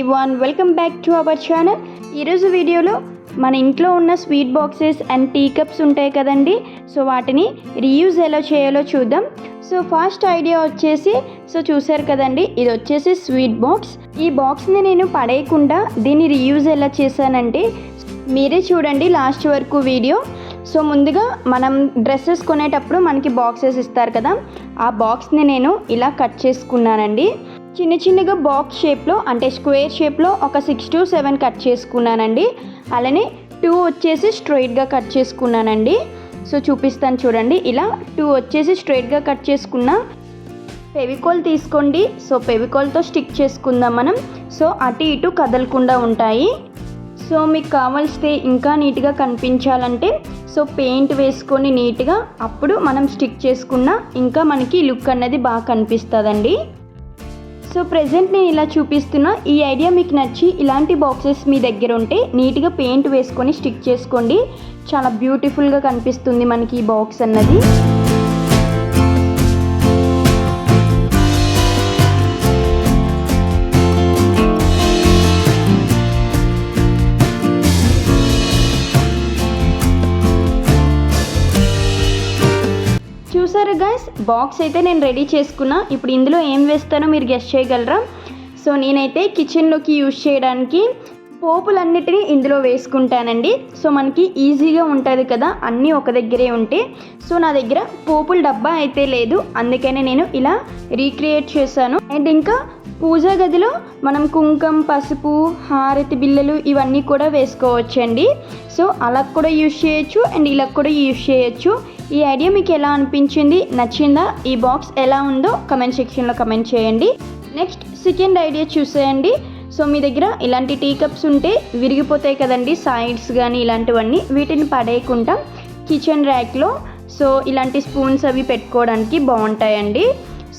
Everyone, welcome back to our channel. ఈరోజు వీడియోలో మన ఇంట్లో ఉన్న sweet boxes and tea cups ఉంటాయి కదండి. సో వాటిని రీయూజ్ ఎలా చేయాలో చూద్దాం. సో ఫస్ట్ ఐడియా వచ్చేసి చూసారు కదండి, ఇది వచ్చేసి స్వీట్ బాక్స్. ఈ బాక్స్ని నేను పడేయకుండా దీన్ని రీయూజ్ ఎలా చేశానంటే మీరే చూడండి లాస్ట్ వరకు వీడియో. సో ముందుగా మనం డ్రెస్సెస్ కొనేటప్పుడు మనకి బాక్సెస్ ఇస్తారు కదా, ఆ బాక్స్ని నేను ఇలా కట్ చేసుకున్నానండి. చిన్న చిన్నగా బాక్స్ షేప్లో అంటే స్క్వేర్ షేప్లో ఒక 6 to 7 కట్ చేసుకున్నానండి. అలానే 2 వచ్చేసి స్ట్రైట్గా కట్ చేసుకున్నానండి. సో చూపిస్తాను చూడండి, ఇలా 2 వచ్చేసి స్ట్రైట్గా కట్ చేసుకున్నా. ఫెవికాల్ తీసుకోండి. సో ఫెవికాల్తో స్టిక్ చేసుకుందాం మనం. సో అటు ఇటు కదలకుండా ఉంటాయి. సో మీకు కావాల్సితే ఇంకా నీట్గా కనిపించాలంటే సో పెయింట్ వేసుకొని నీట్గా అప్పుడు మనం స్టిక్ చేసుకున్నా ఇంకా మనకి లుక్ అన్నది బాగా కనిపిస్తుందండి. సో ప్రెజెంట్ నేను ఇలా చూపిస్తున్నా. ఈ ఐడియా మీకు నచ్చి ఇలాంటి బాక్సెస్ మీ దగ్గర ఉంటే నీట్గా పెయింట్ వేసుకొని స్టిక్ చేసుకోండి. చాలా బ్యూటిఫుల్గా కనిపిస్తుంది మనకి ఈ బాక్స్ అన్నది. చూసారు గైస్, బాక్స్ అయితే నేను రెడీ చేసుకున్నా. ఇప్పుడు ఇందులో ఏం వేస్తానో మీరు గెస్ చేయగలరా? సో నేనైతే కిచెన్లోకి యూజ్ చేయడానికి పోపులన్నిటినీ ఇందులో వేసుకుంటానండి. సో మనకి ఈజీగా ఉంటుంది కదా అన్నీ ఒక దగ్గరే ఉంటే. సో నా దగ్గర పోపుల డబ్బా అయితే లేదు, అందుకనే నేను ఇలా రీక్రియేట్ చేశాను. అండ్ ఇంకా పూజా గదిలో మనం కుంకుమ, పసుపు, హారతి బిళ్ళలు ఇవన్నీ కూడా వేసుకోవచ్చండి. సో అలా కూడా యూజ్ చేయొచ్చు అండ్ ఇలా కూడా యూజ్ చేయొచ్చు. ఈ ఐడియా మీకు ఎలా అనిపించింది, నచ్చిందా? ఈ బాక్స్ ఎలా ఉందో కమెంట్ సెక్షన్లో కమెంట్ చేయండి. నెక్స్ట్ సెకండ్ ఐడియా చూసేయండి. సో మీ దగ్గర ఇలాంటి టీ కప్స్ ఉంటే విరిగిపోతాయి కదండి సైడ్స్ కానీ ఇలాంటివన్నీ, వీటిని పడేయకుండా కిచెన్ ర్యాక్లో సో ఇలాంటి స్పూన్స్ అవి పెట్టుకోవడానికి బాగుంటాయండి.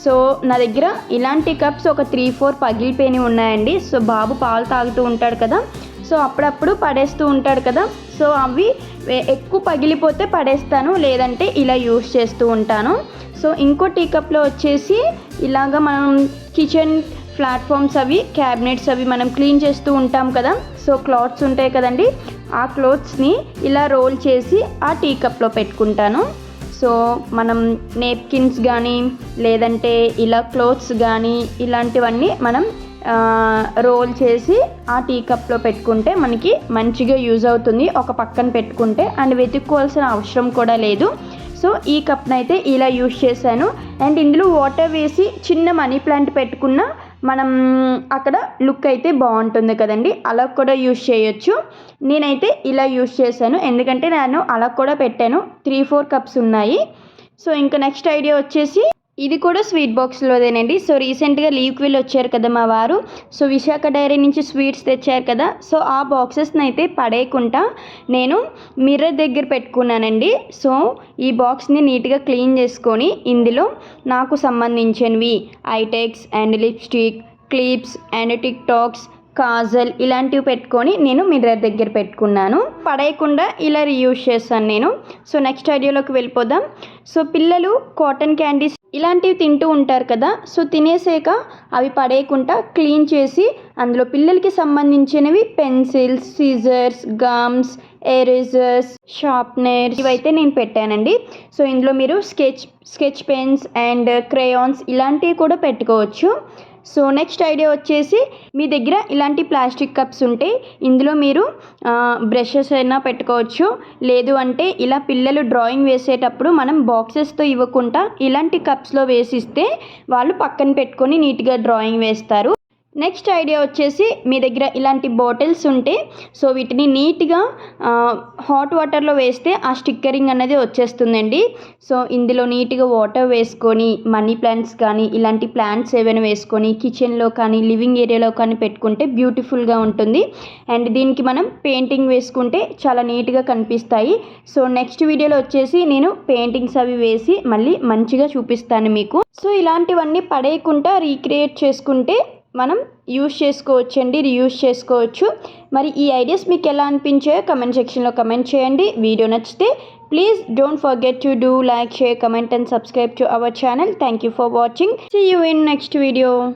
సో నా దగ్గర ఇలాంటి కప్స్ ఒక 3-4 పగిలిపోయినవి ఉన్నాయండి. సో బాబు పాలు తాగుతూ ఉంటాడు కదా, సో అప్పుడప్పుడు పడేస్తూ ఉంటాడు కదా. సో అవి ఎక్కువ పగిలిపోతే పడేస్తాను, లేదంటే ఇలా యూస్ చేస్తూ ఉంటాను. సో ఇంకో టీ కప్లో వచ్చేసి ఇలాగ మనం కిచెన్ ప్లాట్ఫామ్స్ అవి క్యాబినెట్స్ అవి మనం క్లీన్ చేస్తూ ఉంటాం కదా. సో క్లాత్స్ ఉంటాయి కదండి, ఆ క్లాత్స్ని ఇలా రోల్ చేసి ఆ టీ కప్లో పెట్టుకుంటాను. సో మనం నేప్కిన్స్ కానీ లేదంటే ఇలా క్లోత్స్ కానీ ఇలాంటివన్నీ మనం రోల్ చేసి ఆ టీ కప్లో పెట్టుకుంటే మనకి మంచిగా యూజ్ అవుతుంది. ఒక పక్కన పెట్టుకుంటే అండ్ వెతుక్కోవాల్సిన అవసరం కూడా లేదు. సో ఈ కప్ని అయితే ఇలా యూజ్ చేశాను. అండ్ ఇందులో వాటర్ వేసి చిన్న మనీ ప్లాంట్ పెట్టుకున్న మనం అక్కడ లుక్ అయితే బాగుంటుంది కదండి, అలా కూడా యూజ్ చేయొచ్చు. నేనైతే ఇలా యూజ్ చేశాను, ఎందుకంటే నేను అలా కూడా పెట్టాను. 3-4 కప్స్ ఉన్నాయి. సో ఇంకా నెక్స్ట్ ఐడియా వచ్చేసి ఇది కూడా స్వీట్ బాక్స్లోదేనండి. సో రీసెంట్గా లీవ్కి వెళ్ళి వచ్చారు కదా మా వారు. సో విశాఖ డైరీ నుంచి స్వీట్స్ తెచ్చారు కదా. సో ఆ బాక్సెస్ని అయితే పడేయకుండా నేను మిర్రర్ దగ్గర పెట్టుకున్నానండి. సో ఈ బాక్స్ని నీట్గా క్లీన్ చేసుకొని ఇందులో నాకు సంబంధించినవి Eyetex and lipstick, clips and tic tacs, kajal ఇలాంటివి పెట్టుకొని నేను మిర్రర్ దగ్గర పెట్టుకున్నాను. పడేయకుండా ఇలా రీయూజ్ చేస్తాను నేను. సో నెక్స్ట్ ఐడియాలోకి వెళ్ళిపోదాం. సో పిల్లలు కాటన్ క్యాండీస్ ఇలాంటివి తింటూ ఉంటారు కదా. సో తినేసాక అవి పడేయకుండా క్లీన్ చేసి అందులో పిల్లలకి సంబంధించినవి pencils, scissors, gums, erasers, sharpeners ఇవైతే నేను పెట్టానండి. సో ఇందులో మీరు స్కెచ్ పెన్స్ అండ్ క్రేయాన్స్ ఇలాంటివి కూడా పెట్టుకోవచ్చు. సో నెక్స్ట్ ఐడియా వచ్చేసి మీ దగ్గర ఇలాంటి ప్లాస్టిక్ కప్స్ ఉంటే ఇందులో మీరు బ్రషెస్ అయినా పెట్టుకోవచ్చు. లేదు అంటే ఇలా పిల్లలు డ్రాయింగ్ వేసేటప్పుడు మనం బాక్సెస్తో ఇవ్వకుండా ఇలాంటి కప్స్లో వేసిస్తే వాళ్ళు పక్కన పెట్టుకొని నీట్గా డ్రాయింగ్ వేస్తారు. నెక్స్ట్ ఐడియా వచ్చేసి మీ దగ్గర ఇలాంటి బాటిల్స్ ఉంటే సో వీటిని నీట్గా హాట్ వాటర్లో వేస్తే ఆ స్టిక్కరింగ్ అనేది వచ్చేస్తుందండి. సో ఇందులో నీట్గా వాటర్ వేసుకొని మనీ ప్లాంట్స్ కానీ ఇలాంటి ప్లాంట్స్ ఏవైనా వేసుకొని కిచెన్లో కానీ లివింగ్ ఏరియాలో కానీ పెట్టుకుంటే బ్యూటిఫుల్గా ఉంటుంది. అండ్ దీనికి మనం పెయింటింగ్ వేసుకుంటే చాలా నీట్గా కనిపిస్తాయి. సో నెక్స్ట్ వీడియోలో వచ్చేసి నేను పెయింటింగ్స్ అవి వేసి మళ్ళీ మంచిగా చూపిస్తాను మీకు. సో ఇలాంటివన్నీ పడేయకుండా రీక్రియేట్ చేసుకుంటే మనం యూజ్ చేసుకోవచ్చండి, రీయూజ్ చేసుకోవచ్చు. మరి ఈ ఐడియాస్ మీకు ఎలా అనిపించాయో కమెంట్ సెక్షన్లో కమెంట్ చేయండి. వీడియో నచ్చితే please don't forget to do like, share, comment and subscribe to our channel. Thank you for watching. See you in next video.